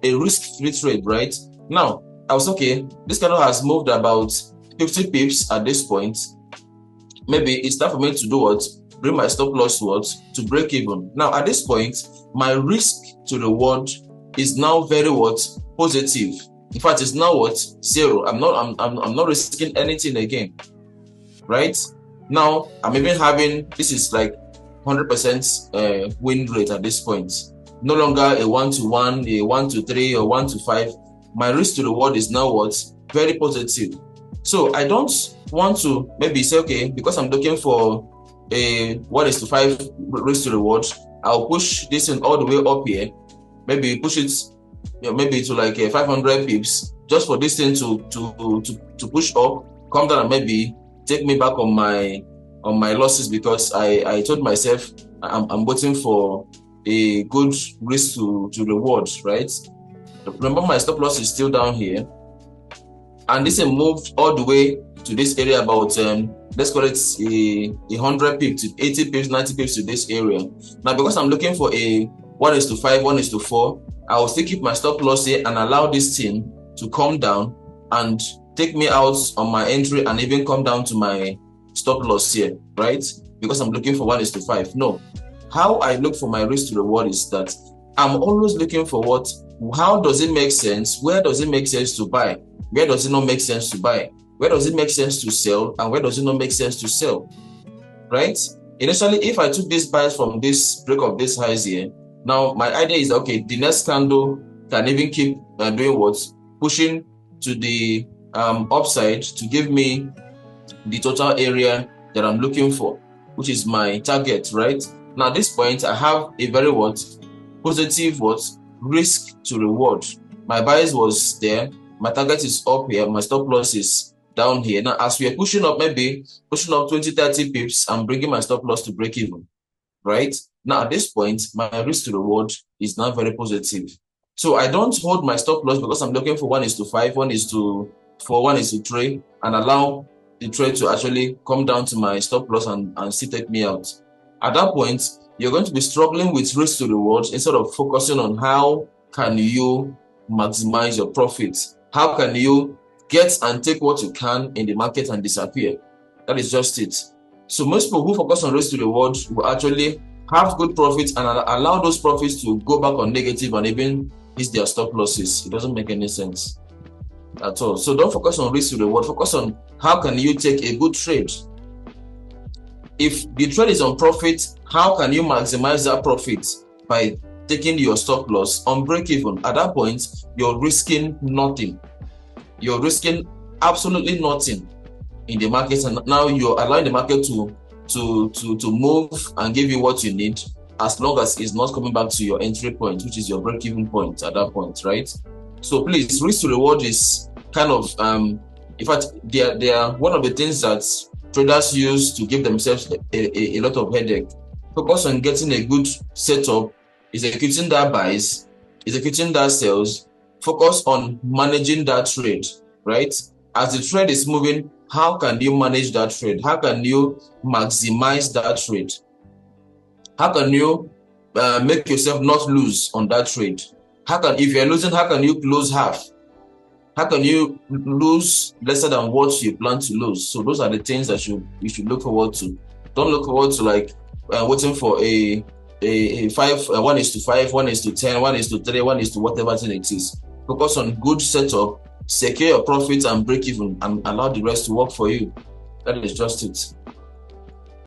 a risk-free trade, right? Now, I was okay, this candle has moved about 50 pips at this point. Maybe it's time for me to do what? Bring my stop loss to break even. Now, at this point, my risk to reward is now very positive. In fact, it's now zero. I'm not risking anything again, right? Now, I'm even having, this is like 100% win rate at this point. No longer a 1-to-1, a 1-to-3, or 1-to-5. My risk to reward is now very positive. So I don't want to maybe say, okay, because I'm looking for a 1:5 risk to reward, I'll push this in all the way up here. Maybe push it, maybe to like 500 pips, just for this thing to push up, come down, and maybe take me back on my losses, because I told myself I'm waiting for a good risk to reward, right? Remember, my stop loss is still down here, and this moved all the way to this area about let's call it 100 pips, 80 pips, 90 pips to this area. Now, because I'm looking for a 1:5, 1:4, I will still keep my stop loss here and allow this thing to come down and take me out on my entry, and even come down to my stop loss here, right? Because I'm looking for 1:5. No, how I look for my risk to reward is that I'm always looking for how does it make sense? Where does it make sense to buy? Where does it not make sense to buy? Where does it make sense to sell? And where does it not make sense to sell? Right? Initially, if I took this buys from this break of this highs here, now my idea is, okay, the next candle can even keep doing pushing to the upside to give me the total area that I'm looking for, which is my target, right? Now, at this point, I have a very positive risk to reward. My bias was there, my target is up here, my stop loss is down here. Now, as we are pushing up, maybe pushing up 20-30 pips, I'm bringing my stop loss to break even, right? Now, at this point, my risk to reward is now very positive. So I don't hold my stop loss because I'm looking for 1:5, 1:4, 1:3, and allow the trade to actually come down to my stop loss and still take me out. At that point, you're going to be struggling with risk to reward instead of focusing on how can you maximize your profits. How can you get and take what you can in the market and disappear? That is just it. So most people who focus on risk to reward will actually have good profits and allow those profits to go back on negative and even hit their stop losses. It doesn't make any sense at all. So don't focus on risk to reward. Focus on how can you take a good trade. If the trade is on profit, how can you maximize that profit by taking your stop loss on break even? At that point, you're risking nothing. You're risking absolutely nothing in the market, and now you're allowing the market to move and give you what you need, as long as it's not coming back to your entry point, which is your break even point at that point, right? So please, risk to reward is kind of in fact, they are one of the things that traders use to give themselves a lot of headache. Focus on getting a good setup, executing that buys, executing that sells. Focus on managing that trade, right? As the trade is moving, how can you manage that trade? How can you maximize that trade? How can you make yourself not lose on that trade? If you're losing, how can you close half? How can you lose lesser than what you plan to lose? So those are the things that you should look forward to. Don't look forward to like waiting for a 1:5, 1:10, 1:3, 1:, whatever thing it is. Focus on good setup, secure your profits and break even, and allow the rest to work for you. That is just it.